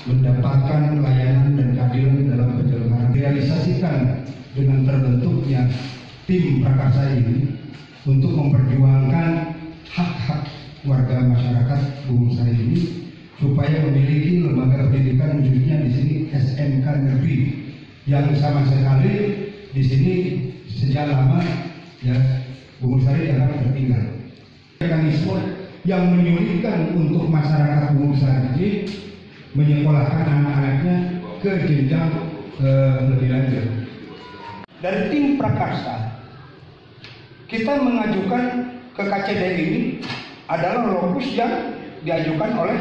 mendapatkan layanan dan keadilan dalam penyelenggaraan. Realisasikan dengan terbentuknya tim prakarsa ini untuk memperjuangkan hak-hak warga masyarakat Bungur Sari ini supaya memiliki lembaga pendidikan, khususnya di sini SMK negeri yang sama sekali di sini sejak lama ya Bungur Sari jangan tertinggal. Mekanisme yang menyulitkan untuk masyarakat Bungur Sari ini menyekolahkan anak-anaknya ke jenjang lebih lanjut. Dari tim prakarsa kita mengajukan ke KCD ini adalah lokus yang diajukan oleh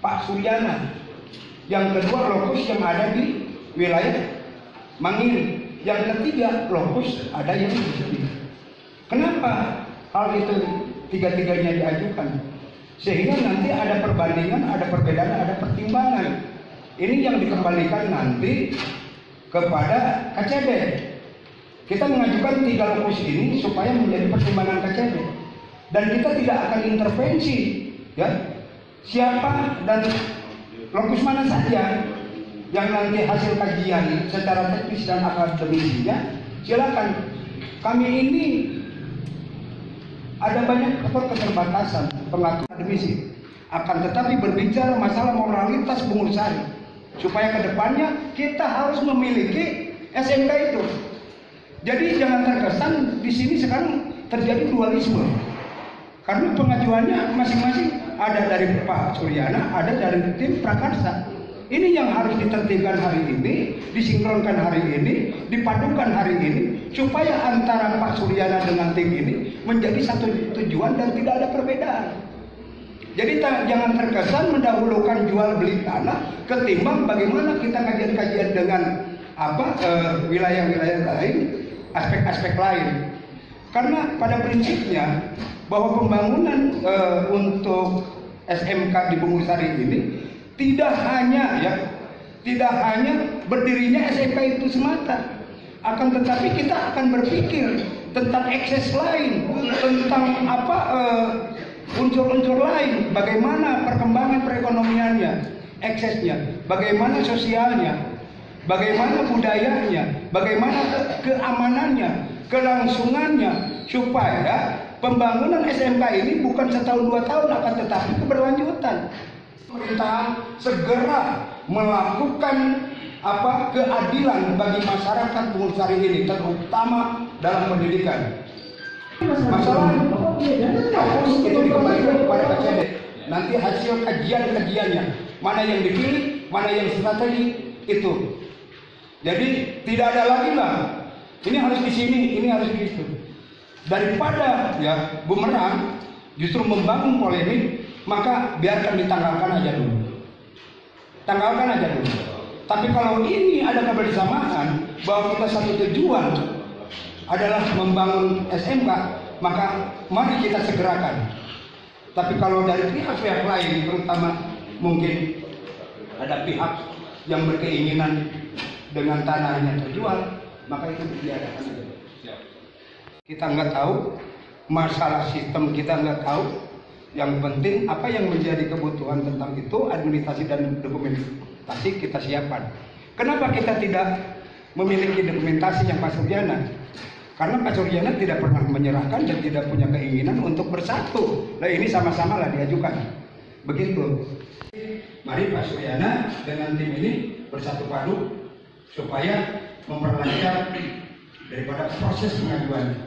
Pak Suryana. Yang kedua lokus yang ada di wilayah Mangiri. Yang ketiga lokus ada yang di sini. Kenapa hal itu tiga-tiganya diajukan? Sehingga nanti ada perbandingan, ada perbedaan, ada pertimbangan. Ini yang dikembalikan nanti kepada KCD. Kita mengajukan 3 lokus ini supaya menjadi pertimbangan KCD. Dan kita tidak akan intervensi, ya, siapa dan lokus mana saja yang nanti hasil kajian secara teknis dan akademisinya, silakan. Kami ini ada banyak faktor keterbatasan pengatur akademisi, akan tetapi berbicara masalah moralitas Bungur Sari supaya kedepannya kita harus memiliki SMK itu. Jadi jangan terkesan di sini sekarang terjadi dualisme, karena pengajuannya masing-masing ada dari Pak Suryana, ada dari tim prakarsa. Ini yang harus ditertibkan hari ini, disinkronkan hari ini, dipadukan hari ini, supaya antara Pak Suryana dengan tim ini menjadi satu tujuan dan tidak ada perbedaan. Jadi jangan terkesan mendahulukan jual beli tanah ketimbang bagaimana kita kajian-kajian dengan wilayah-wilayah lain, aspek-aspek lain. Karena pada prinsipnya bahwa pembangunan untuk SMK di Bungur Sari ini tidak hanya berdirinya SMK itu semata, akan tetapi kita akan berpikir tentang akses lain, tentang unsur-unsur lain, bagaimana perkembangan perekonomiannya, aksesnya, bagaimana sosialnya, bagaimana budayanya, bagaimana keamanannya, kelangsungannya, supaya pembangunan SMK ini bukan setahun 2 tahun, akan tetapi keberlanjutan. Pemerintah segera melakukan keadilan bagi masyarakat Bungur Sari ini, terutama dalam pendidikan. Masalah fokus itu dikembalikan kepada KCD. Nanti hasil kajian-kajiannya, mana yang dipilih, mana yang strategi itu. Jadi tidak ada lagi lah, ini harus di sini, ini harus di situ. Daripada ya bumerang justru membangun polemik, maka biarkan ditanggalkan aja dulu. Tanggalkan aja dulu. Tapi kalau ini ada kebersamaan bahwa kita satu tujuan adalah membangun SMK, maka mari kita segerakan. Tapi kalau dari pihak-pihak lain, terutama mungkin ada pihak yang berkeinginan dengan tanahnya terjual, maka itu dibiarkan aja. Kita nggak tahu masalah sistem, kita nggak tahu. Yang penting apa yang menjadi kebutuhan tentang itu, administrasi dan dokumentasi kita siapkan. Kenapa kita tidak memiliki dokumentasi yang Pak Suryana? Karena Pak Suryana tidak pernah menyerahkan dan tidak punya keinginan untuk bersatu. Nah ini sama-sama lah diajukan. Begitu. Mari Pak Suryana dengan tim ini bersatu padu supaya memperlancar daripada proses pengajuan.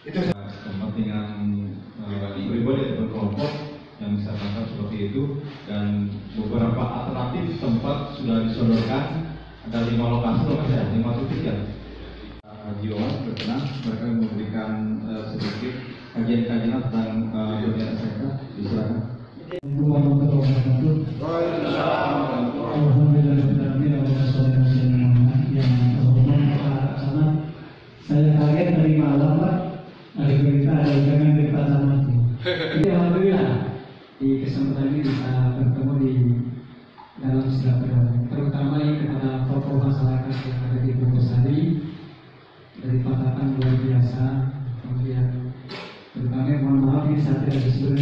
Itu kepentingan pribadi atau berkelompok yang bisa dilakukan seperti itu, dan beberapa alternatif tempat sudah disodorkan. Ada 5 lokasi, 5 titik ya. Jiwan berkenan mereka memberikan sedikit kajian-kajian tentang dunia SMK. Silakan. Saya kaget dari malam Pak, ada berita jangan berita sama itu. Jadi alhamdulillah di kesempatan ini bisa bertemu di dalam silaturahmi, terutama ini kepada tokoh masyarakat yang ada di Bungur Sari dari Patakan luar biasa. Kemudian terutama mohon maaf ini saya tidak disebut.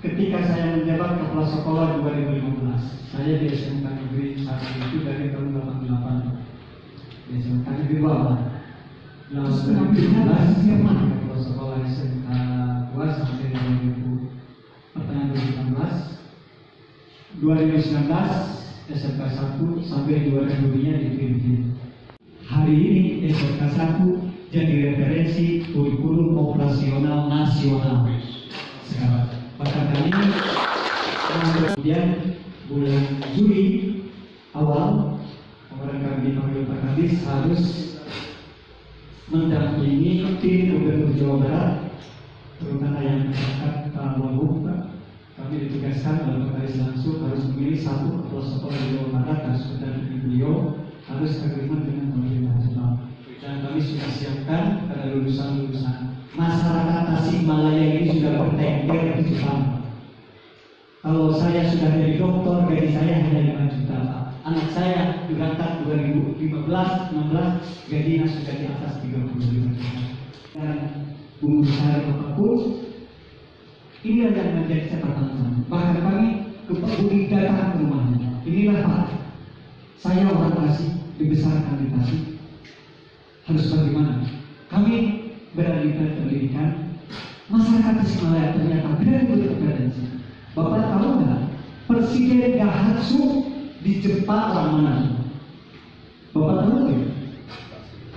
Ketika saya menjabat kepala sekolah sekolah 2015. Saya di SMK Negeri 1 itu dari tahun 88. Di SMK Negeri 2. 2015 kalau sekolah SMK 2 sampai 2000 pertengahan 2016. 2019 SMK 1 sampai 2002-nya di Filipina. Hari ini SMK 1 jadi referensi kurikulum operasional nasional sekarang. Bahkan kami kemudian bulan Juli awal kemarin kami dipanggil Pak Kadis harus mendampingi tim Gubernur Jawa Barat terutama yang masyarakat Wagub. Kami ditugaskan oleh Pak Kadis langsung harus memilih satu kepala sekolah di Jawa Barat harus mendampingi beliau, harus agreement dengan pemerintah Jepang. Dan kami sudah siapkan pada lulusan-lulusan masyarakat Tasikmalaya ini sudah bertengger di Jepang. Kalau saya sudah jadi dokter, gaji saya hanya 5 juta Pak. Anak saya berangkat 2015-16, gajinya sudah di atas 35 juta. Dan umur saya apapun, inilah yang menjadi catatan. Bahkan kami ke Pak Budi datang ke rumahnya. Inilah Pak, saya orang Tasik, dibesarkan di Tasik. Harus bagaimana? Kami berada di pendidikan, masyarakat Tasikmalaya ternyata very berkompetensi. Bapak tahu nggak? Presiden Daihatsu di Jepang orang mana? Bapak tahu nggak?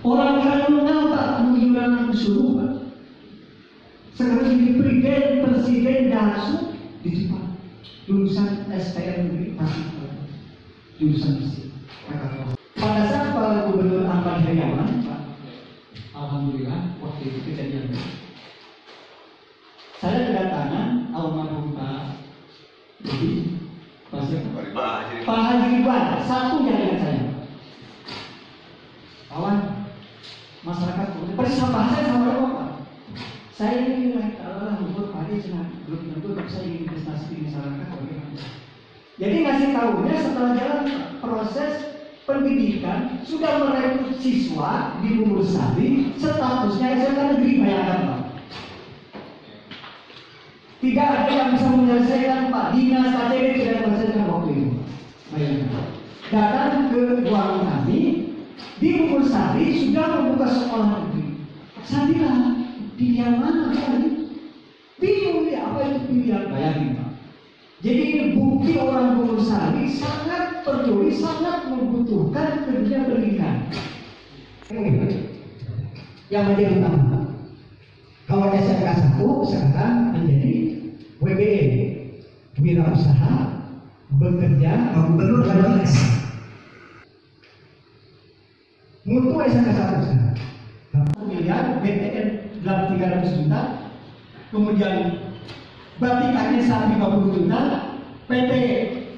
Orang Kanungan Pak Muyuran Kusurupa. Sekarang jadi presiden Daihatsu di Jepang. Lulusan SPM negeri Tasikmalaya. Lulusan musik. Pada saat Pak Gubernur Ahmad Heriawan, Pak, alhamdulillah waktu itu kejadian. Saya kedatangan almarhum Pak Budi, Pak Haji Ridwan, satu yang dengan saya. Kawan, masyarakat bersama saya sama Bapak. Saya ini adalah membuat Pak Haji belum tentu saya ingin investasi di masyarakat. Jadi ngasih tahunya setelah jalan proses pendidikan sudah merekrut siswa di Bungur Sari, statusnya SMK negeri, bayangkan Pak. Tidak ada yang bisa menyelesaikan Pak, dinas KTD tidak menyelesaikan waktu itu. Bayangkan. Datang ke ruang kami di Bungur Sari sudah membuka sekolah negeri. Saya bilang, pilihan mana kali? Bingung ya, apa itu pilihan? Bayangin Pak. Jadi ini bukti orang Bungur Sari sangat peduli, sangat membutuhkan dunia pendidikan. Yang menjadi utama, kalau SMK 1 sekarang menjadi WBE, wirausaha bekerja gubernur dan desa. Mutu SMK 1 sekarang 1 miliar, BTN 300 juta, kemudian Batikannya 150 juta, PT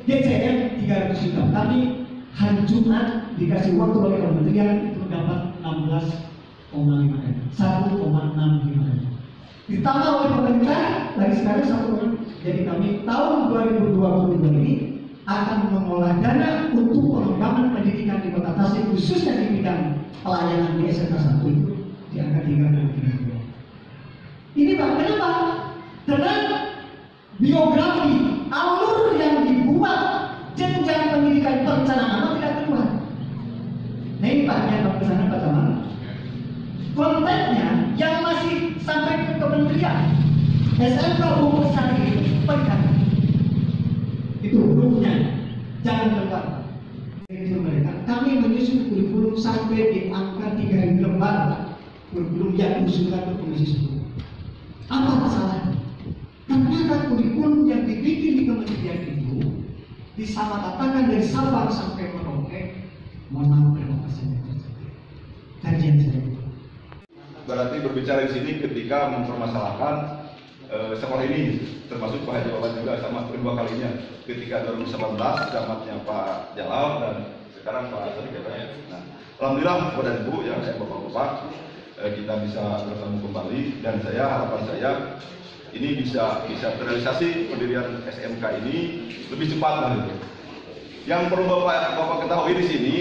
DCM 300 juta. Kami hari Jumat dikasih waktu oleh kementerian itu dapat 16,5 M, 1,65 M. Ditambah oleh pemerintah lagi sekarang 1. Jadi kami tahun 2022 ini akan mengolah dana untuk pengembangan pendidikan di Kota Tasik, khususnya di bidang pelayanan di SMK 1 itu di angka 3,3. Ini Pak, kenapa? Dengan biografi alur yang dibuat jenjang pendidikan perencanaan tidak keluar. Nah ini Pak, yang ke sana Pak Camat. Kontennya yang masih sampai ke kementerian SMK Bungur Sari pegang. Itu hurufnya jangan keluar. Itu mereka. Kami menyusun kurikulum sampai di angka 3.000 lembar kurikulum yang diusulkan ke Komisi 10. Apa masalahnya? Ternyata kurikulum yang dibikin di kementerian itu disamaratakan dari Sabang sampai Merauke. Mohon maaf terima kasih. Kajian saya. Berarti berbicara di sini ketika mempermasalahkan sekolah ini, termasuk Pak Haji Wawan juga sama kedua kalinya. Ketika 2019 zamannya Pak Jalal dan sekarang Pak Tadi katanya. Nah, alhamdulillah Bapak dan Ibu yang saya bapak-bapak kita bisa bertemu kembali dan harapan saya ini bisa terrealisasi pendirian SMK ini lebih cepat lah gitu. Yang perlu Bapak ketahui di sini,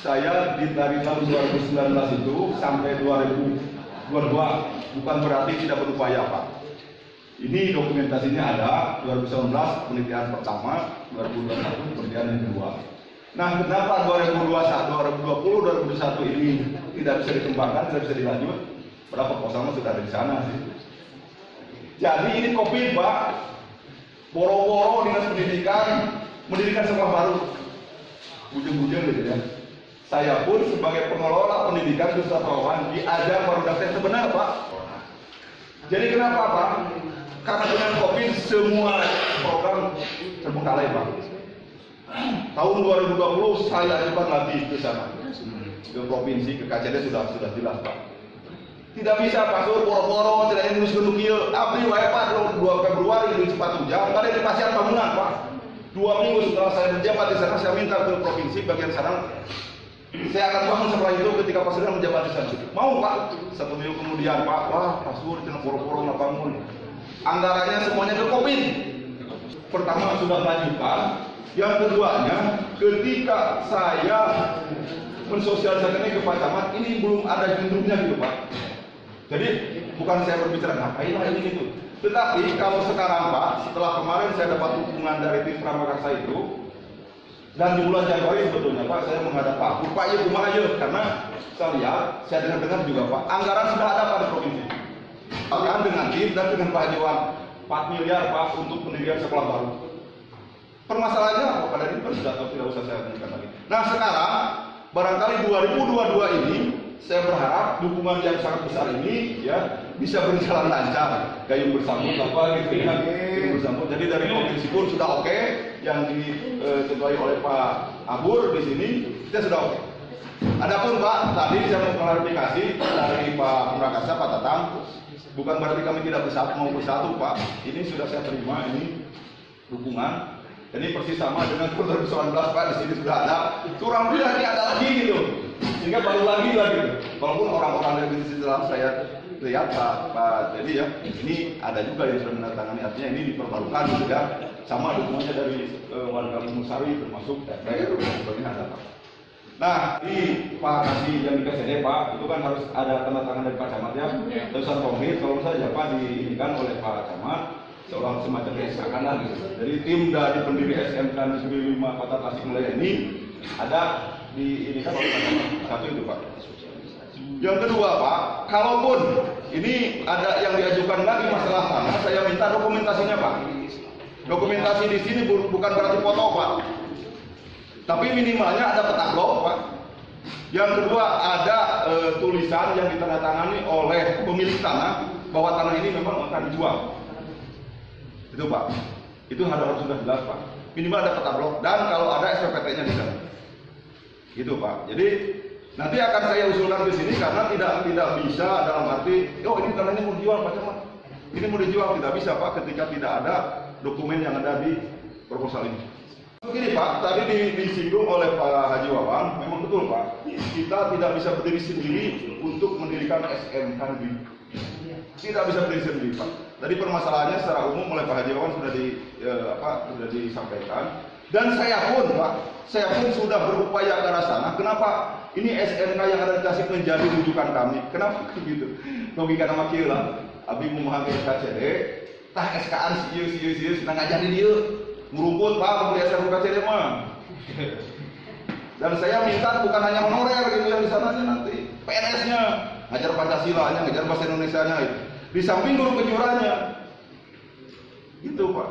saya dari tahun 2019 itu sampai 2022 bukan berarti tidak berupaya Pak. Ini dokumentasinya ada, 2019 penelitian pertama, 2021 penelitian yang kedua. Nah, kenapa 2020, 2021 ini tidak bisa dikembangkan, tidak bisa dilanjut? Berapa proposal sudah ada di sana sih. Jadi ini COVID, Pak. Boro-boro dinas pendidikan mendirikan sekolah baru. Ujung-ujung gitu ya. Saya pun sebagai pengelola pendidikan Dusta Terawan diajak baru daftar yang benar, Pak. Jadi kenapa, Pak? Karena dengan COVID semua program terbengkalai, Pak. Tahun 2020 saya ajukan lagi ke sana, ke provinsi, ke KCD sudah jelas, Pak. Tidak bisa Pak Sur boro-boro tidak ngurus gendukil. April wae Pak 2 Februari di Sepatu Jam, ada di Pasir Bangunan, Pak. 2 minggu setelah saya menjabat di sana, saya minta ke provinsi bagian sana. Saya akan bangun setelah itu ketika Pak Sur menjabat di sana. Mau Pak? 1 minggu kemudian Pak, wah Pak Sur jangan boro-boro nggak bangun. Anggarannya semuanya ke COVID. Pertama sudah melanjutkan. Yang keduanya, ketika saya mensosialisasikan ini ke Pak Camat, ini belum ada junduknya gitu Pak. Jadi bukan saya berbicara ngapain lah ini gitu. Tetapi kalau sekarang Pak, setelah kemarin saya dapat dukungan dari tim Pramakarsa itu, dan di bulan Januari sebetulnya Pak, saya menghadap Pak ya kumaha aja, karena saya lihat, saya dengar juga Pak, anggaran sudah ada pada provinsi. Bahkan dengan tim dan dengan Pak Hajiwan 4 miliar Pak untuk pendirian sekolah baru. Permasalahannya apa? Pada ini kan sudah tahu, tidak usah saya lanjutkan lagi. Nah sekarang barangkali 2022 ini saya berharap dukungan yang sangat besar ini ya bisa berjalan lancar, gayung bersambut apa gitu ya, gayung bersambut. Jadi dari provinsi pun sudah oke, yang diketuai oleh Pak Abur di sini kita sudah oke. Adapun Pak, tadi saya mau klarifikasi dari Pak Prakasa, Pak Tatang, bukan berarti kami tidak mau bersatu Pak. Ini sudah saya terima ini dukungan. Jadi persis sama dengan 2019 Pak, di sini sudah ada. Kurang lebih lagi ada lagi gitu. Sehingga baru lagi gitu. Walaupun orang-orang dari bisnis dalam saya lihat Pak jadi ya, ini ada juga yang sudah menandatangani, artinya ini diperbarukan gitu ya. Sama dukungannya dari warga Musari termasuk daerah sebagainya ada Pak. Nah, di Pak Kasih yang di KCD Pak, itu kan harus ada tanda tangan dari Pak Camat ya. Tulisan konkret kalau saja Pak diinginkan oleh Pak Camat seorang semacam SK lah gitu. Jadi tim dari pendiri SMK Negeri 5 Kota Tasikmalaya ini ada diinginkan oleh Pak Camat. Satu itu Pak. Yang kedua Pak, kalaupun ini ada yang diajukan lagi masalah tanah, saya minta dokumentasinya Pak. Dokumentasi di sini bukan berarti foto Pak. Tapi minimalnya ada peta blok Pak. Yang kedua ada tulisan yang ditandatangani oleh pemilik tanah bahwa tanah ini memang akan dijual. Itu Pak. Itu harus sudah jelas Pak. Minimal ada peta blok dan kalau ada SPPT-nya di sana. Gitu Pak. Jadi nanti akan saya usulkan di sini karena tidak bisa dalam arti, oh ini tanah ini mau dijual Pak Camat. Ini mau dijual, tidak bisa Pak ketika tidak ada dokumen yang ada di proposal ini. Begini Pak, tadi disinggung oleh Pak Haji Wawan, memang betul Pak, kita tidak bisa berdiri sendiri untuk mendirikan SMK negeri. Tidak bisa berdiri sendiri Pak. Tadi permasalahannya secara umum oleh Pak Haji Wawan sudah disampaikan. Dan saya pun Pak, saya pun sudah berupaya ke arah sana. Kenapa ini SMK yang ada di Tasik menjadi rujukan kami? Kenapa begitu? Logika nama kira, abi memahami KCD, tah SK-an siu sedang ngajar di dia. Merumput Pak, kemudian saya buka CD mah. Dan saya minta bukan hanya honorer gitu yang di sana nanti PNS-nya, ngajar Pancasila-nya, ngajar bahasa Indonesia-nya itu. Di samping guru kejuaraannya. Gitu Pak.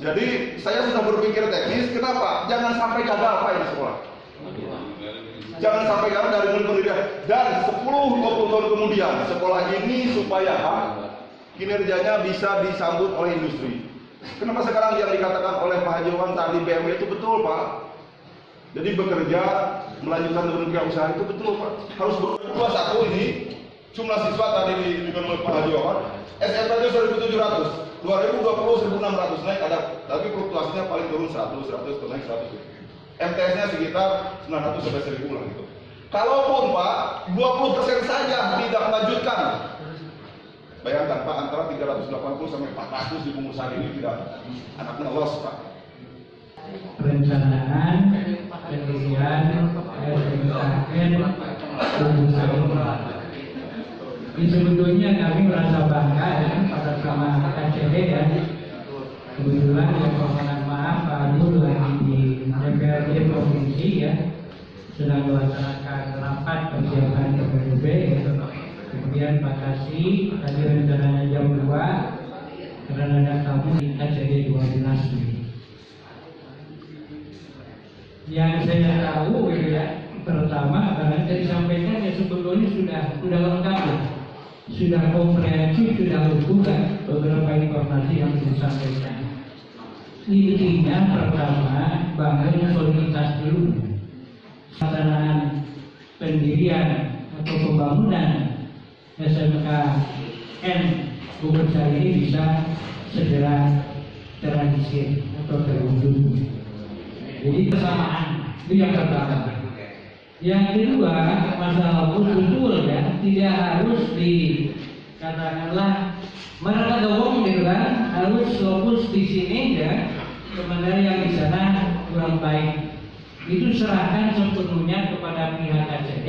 Jadi saya sudah berpikir teknis, kenapa? Jangan sampai gagal Pak ini sekolah. Jangan sampai gagal dari mulai pendirian. Dan 10-20 tahun kemudian sekolah ini supaya Pak kinerjanya bisa disambut oleh industri. Kenapa sekarang yang dikatakan oleh Pak Haji Wawan tadi BMW itu betul Pak. Jadi bekerja melanjutkan dunia usaha itu betul Pak. Harus berdua satu ini jumlah siswa tadi diberikan oleh Pak Haji Wawan. SMK itu 1.700, 2020 1.600 naik ada, tapi fluktuasinya paling turun 100 naik 100. MTS-nya sekitar 900 sampai 1.000 lah gitu. Kalaupun Pak 20% saja tidak melanjutkan. Bayangkan Pak, antara 380 sampai 400 di Musari ini tidak anaknya los Pak. Perencanaan, penelitian, ini sebetulnya kami merasa bangga ya pada bersama KCD ya. Kebetulan ya permohonan maaf Pak Nur lagi di DPRD Provinsi ya, sedang melaksanakan rapat persiapan PPDB ya. Kemudian Pak Kasih tadi rencananya jam 2 karena ada tamu di KCD 12 ini. Yang saya tahu gitu ya, pertama karena saya disampaikan ya sebetulnya sudah lengkap ya. Sudah komprehensif, sudah utuh kan beberapa informasi yang disampaikan. Intinya pertama bangun soliditas dulu. Pelaksanaan pendirian atau pembangunan SMKN Bumbersari ini bisa segera terrealisir atau terwujud. Jadi kesamaan itu yang pertama. Yang kedua, masalah betul ya, tidak harus katakanlah mereka gawang gitu kan, harus fokus di sini ya, sementara yang di sana kurang baik. Itu serahkan sepenuhnya kepada pihak KCD,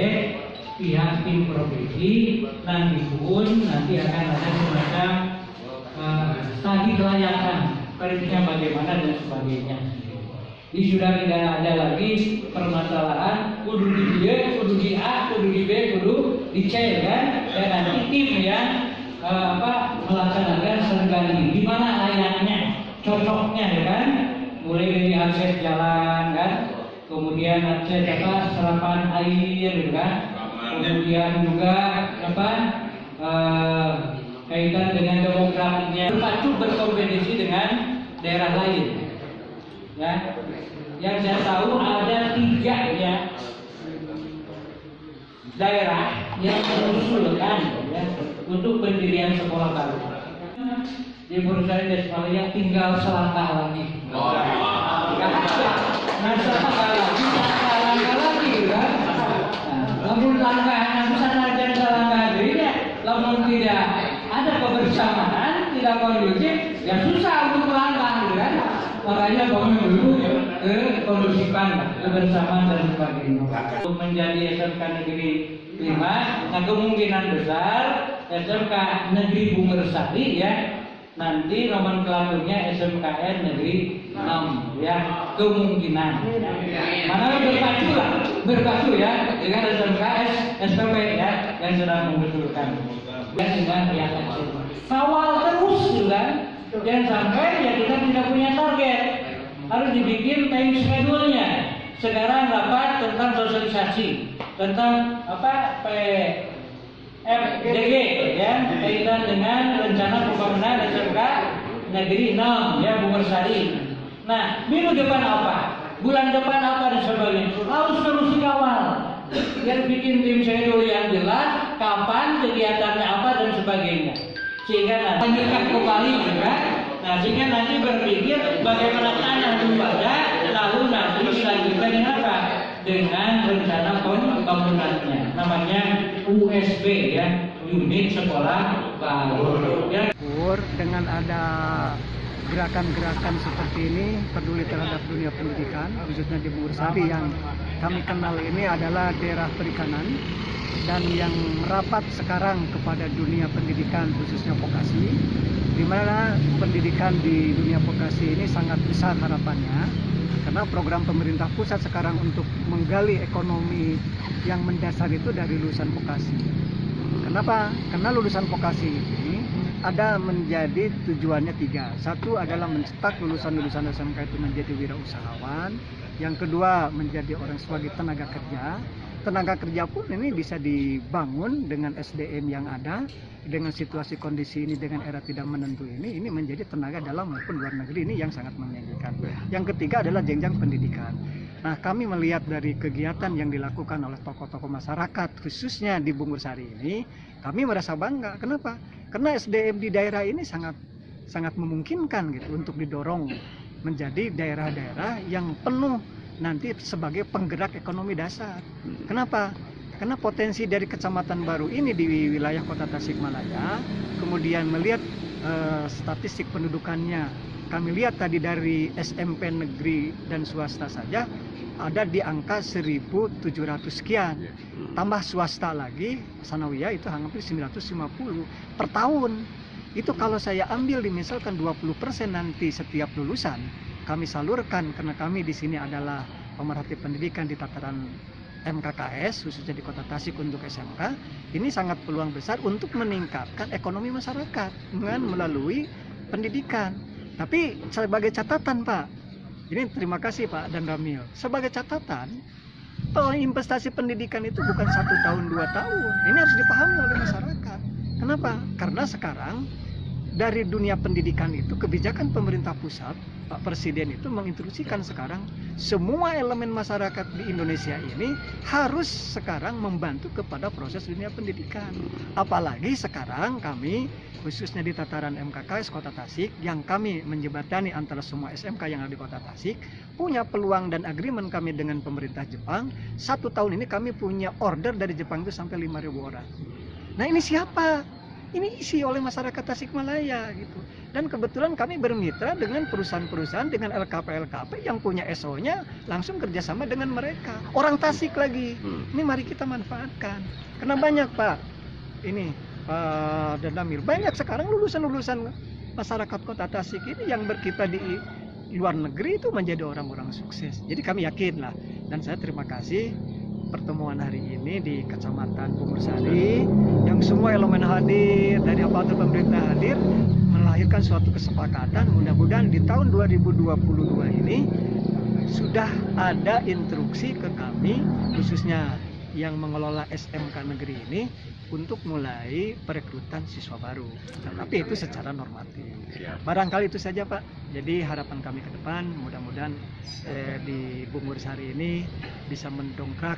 pihak tim provinsi, nanti akan ada semacam studi kelayakan, perizinan bagaimana dan sebagainya. Ini sudah tidak ada lagi permasalahan kudu di B, kudu di A, kudu di B, kudu di C kan? Dan nanti tim yang melaksanakan sergani di mana layaknya, cocoknya ya kan? Mulai dari akses jalan kan, kemudian akses serapan air gitu kan, kemudian juga kaitan dengan demografinya berpacu berkompetisi dengan daerah lain. Ya, yang saya tahu ada 3 ya daerah yang mengusulkan ya untuk pendirian sekolah baru. Di Bumbersari Desmalia tinggal selangkah lagi. Nah, selangkah lagi kan? Namun langkah yang sanajan selangkah dirinya, namun tidak ada kebersamaan, tidak kondusif, ya susah untuk melangkah kan? Makanya bangun dulu kondusifan, kebersamaan dan sebagainya. Untuk menjadi SMK Negeri 5, nah kemungkinan besar SMK Negeri Bumbersari ya, nanti nomenklaturnya SMKN Negeri 6 ya, kemungkinan. Mana berpacu ya dengan SMKS SPP ya yang sedang mengusulkan. Dan dengan yang kawal terus juga. Jangan sampai ya kita tidak punya target, harus dibikin time schedule-nya. Sekarang rapat tentang sosialisasi tentang PFDG ya, kaitan dengan rencana pembangunan SMK Negeri 6 ya Bumbersari. Nah, minggu depan apa? Bulan depan apa dan sebagainya. Harus terus dikawal. Biar bikin tim schedule yang jelas, kapan kegiatannya apa dan sebagainya. Sehingga nanti lanjutkan kembali juga. Nah, sehingga nanti berpikir bagaimana tanah dulu ada, lalu nanti dilanjutkan dengan apa? Dengan rencana pembangunannya. Namanya USB ya, unit sekolah baru. Ya. Dengan ada gerakan-gerakan seperti ini, peduli terhadap dunia pendidikan, khususnya di Bumbersari yang kami kenal ini adalah daerah perikanan dan yang merapat sekarang kepada dunia pendidikan khususnya vokasi, di mana pendidikan di dunia vokasi ini sangat besar harapannya karena program pemerintah pusat sekarang untuk menggali ekonomi yang mendasar itu dari lulusan vokasi. Kenapa? Karena lulusan vokasi ini ada menjadi tujuannya 3. Satu adalah mencetak lulusan-lulusan SMK itu menjadi wirausahawan. Yang kedua menjadi orang sebagai tenaga kerja. Tenaga kerja pun ini bisa dibangun dengan SDM yang ada, dengan situasi kondisi ini, dengan era tidak menentu ini menjadi tenaga dalam maupun luar negeri ini yang sangat menjanjikan. Yang ketiga adalah jenjang pendidikan. Nah, kami melihat dari kegiatan yang dilakukan oleh tokoh-tokoh masyarakat khususnya di Bumbersari ini, kami merasa bangga. Kenapa? Karena SDM di daerah ini sangat memungkinkan gitu untuk didorong menjadi daerah-daerah yang penuh nanti sebagai penggerak ekonomi dasar. Kenapa? Karena potensi dari kecamatan baru ini di wilayah Kota Tasikmalaya, kemudian melihat statistik pendudukannya, kami lihat tadi dari SMP negeri dan swasta saja ada di angka 1.700 sekian. Tambah swasta lagi, sanawiyah itu hampir 950 per tahun. Itu kalau saya ambil misalkan 20% nanti setiap lulusan kami salurkan, karena kami di sini adalah pemerhati pendidikan di tataran MKKS khususnya di Kota Tasik untuk SMK, ini sangat peluang besar untuk meningkatkan ekonomi masyarakat dengan melalui pendidikan. Tapi sebagai catatan Pak, ini terima kasih Pak dan Ramil, sebagai catatan investasi pendidikan itu bukan 1 tahun 2 tahun, ini harus dipahami oleh masyarakat. Kenapa? Karena sekarang dari dunia pendidikan itu kebijakan pemerintah pusat, Pak Presiden itu menginstruksikan sekarang semua elemen masyarakat di Indonesia ini harus sekarang membantu kepada proses dunia pendidikan. Apalagi sekarang kami khususnya di tataran MKKS Kota Tasik yang kami menjembatani antara semua SMK yang ada di Kota Tasik, punya peluang dan agreement kami dengan pemerintah Jepang. 1 tahun ini kami punya order dari Jepang itu sampai 5.000 orang. Nah ini siapa? Ini isi oleh masyarakat Tasikmalaya gitu. Dan kebetulan kami bermitra dengan perusahaan-perusahaan, dengan LKP-LKP yang punya SO-nya langsung kerjasama dengan mereka. Orang Tasik lagi. Ini mari kita manfaatkan. Karena banyak Pak, ini Pak Dadamir, banyak sekarang lulusan-lulusan masyarakat Kota Tasik ini yang berkiprah di luar negeri itu menjadi orang-orang sukses. Jadi kami yakin lah. Dan saya terima kasih pertemuan hari ini di Kecamatan Bungursari yang semua elemen hadir, dari aparatur pemerintah hadir, melahirkan suatu kesepakatan. Mudah-mudahan di tahun 2022 ini sudah ada instruksi ke kami khususnya yang mengelola SMK negeri ini untuk mulai perekrutan siswa baru. Tapi itu secara normatif. Barangkali itu saja Pak. Jadi harapan kami ke depan mudah-mudahan di Bungursari ini bisa mendongkrak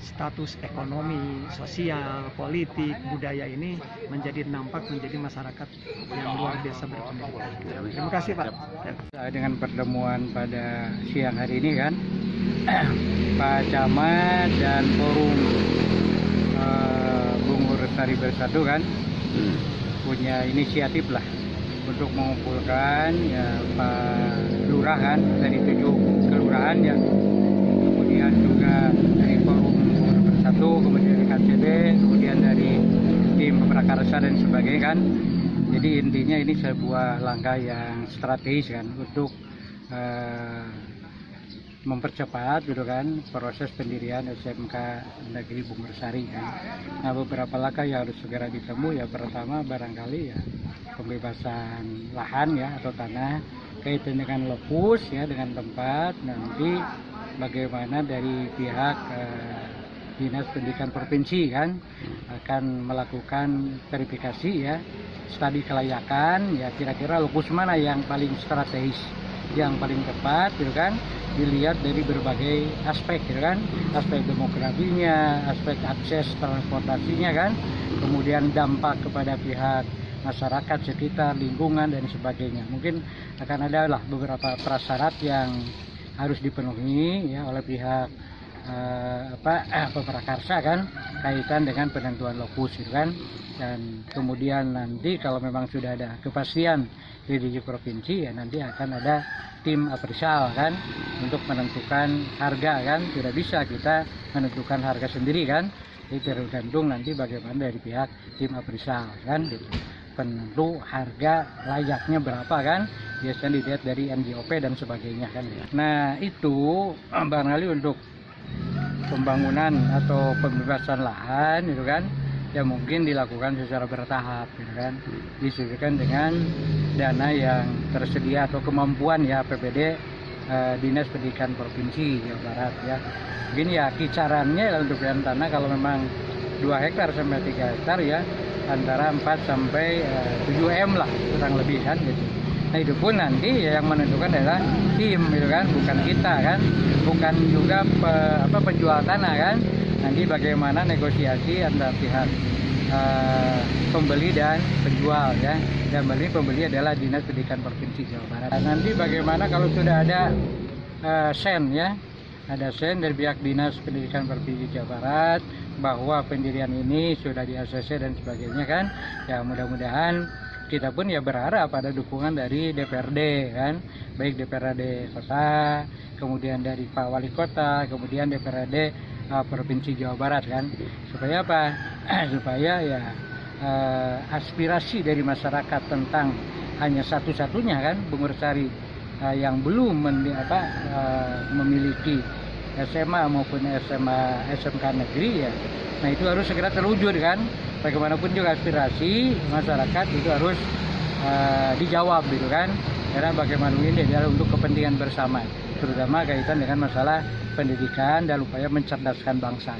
status ekonomi, sosial, politik, budaya ini menjadi nampak menjadi masyarakat yang luar biasa berpendidikan. Terima kasih Pak. Dengan pertemuan pada siang hari ini kan, Pak Camat dan Forum Bungursari Bersatu kan punya inisiatif lah untuk mengumpulkan ya Pak Lurah kan dari 7 kelurahan ya, kemudian juga dari Forum Bersatu, kemudian dari KCB, kemudian dari tim prakarsa dan sebagainya kan. Jadi intinya ini sebuah langkah yang strategis kan untuk mempercepat gitu kan proses pendirian SMK Negeri Bungursari kan. Nah beberapa langkah yang harus segera ditemui ya, pertama barangkali ya pembebasan lahan ya atau tanah kaitan dengan lokus ya, dengan tempat. Nanti bagaimana dari pihak Dinas Pendidikan Provinsi kan akan melakukan verifikasi ya, studi kelayakan ya, kira-kira lokus mana yang paling strategis, yang paling tepat gitu kan, dilihat dari berbagai aspek gitu kan, aspek demografinya, aspek akses transportasinya kan, kemudian dampak kepada pihak masyarakat sekitar, lingkungan dan sebagainya. Mungkin akan ada lah beberapa prasyarat yang harus dipenuhi ya oleh pihak peprakarsa kan, kaitan dengan penentuan lokus gitu kan. Dan kemudian nanti kalau memang sudah ada kepastian di provinsi ya, nanti akan ada tim aprisal kan untuk menentukan harga kan. Tidak bisa kita menentukan harga sendiri kan, jadi tergantung nanti bagaimana dari pihak tim aprisal kan gitu. Penentu harga layaknya berapa kan, biasanya dilihat dari NJOP dan sebagainya kan ya. Nah itu barangkali untuk pembangunan atau pembebasan lahan itu kan ya mungkin dilakukan secara bertahap gitu kan, disesuaikan dengan dana yang tersedia atau kemampuan ya APBD Dinas Pendidikan Provinsi Jawa Barat ya. Mungkin ya kisarannya untuk tanah kalau memang 2 hektar sampai 3 hektar ya antara 4 sampai 7 M lah kurang lebih kan gitu. Nah itu pun nanti ya yang menentukan adalah tim gitu kan, bukan kita kan, bukan juga penjual tanah kan. Nanti bagaimana negosiasi antara pihak pembeli dan penjual ya. Dan pembeli adalah Dinas Pendidikan Provinsi Jawa Barat. Dan nanti bagaimana kalau sudah ada sen ya, ada sen dari pihak Dinas Pendidikan Provinsi Jawa Barat bahwa pendirian ini sudah di ACC dan sebagainya kan. Ya mudah-mudahan kita pun ya berharap pada dukungan dari DPRD kan, baik DPRD Kota, kemudian dari Pak Wali Kota, kemudian DPRD Provinsi Jawa Barat kan, supaya apa? Supaya ya aspirasi dari masyarakat tentang hanya satu-satunya kan Bung Ursari yang belum memiliki SMA maupun SMK negeri ya. Nah itu harus segera terwujud kan. Bagaimanapun juga aspirasi masyarakat itu harus dijawab gitu kan. Karena bagaimanapun ini adalah untuk kepentingan bersama, terutama kaitan dengan masalah pendidikan dan upaya mencerdaskan bangsa.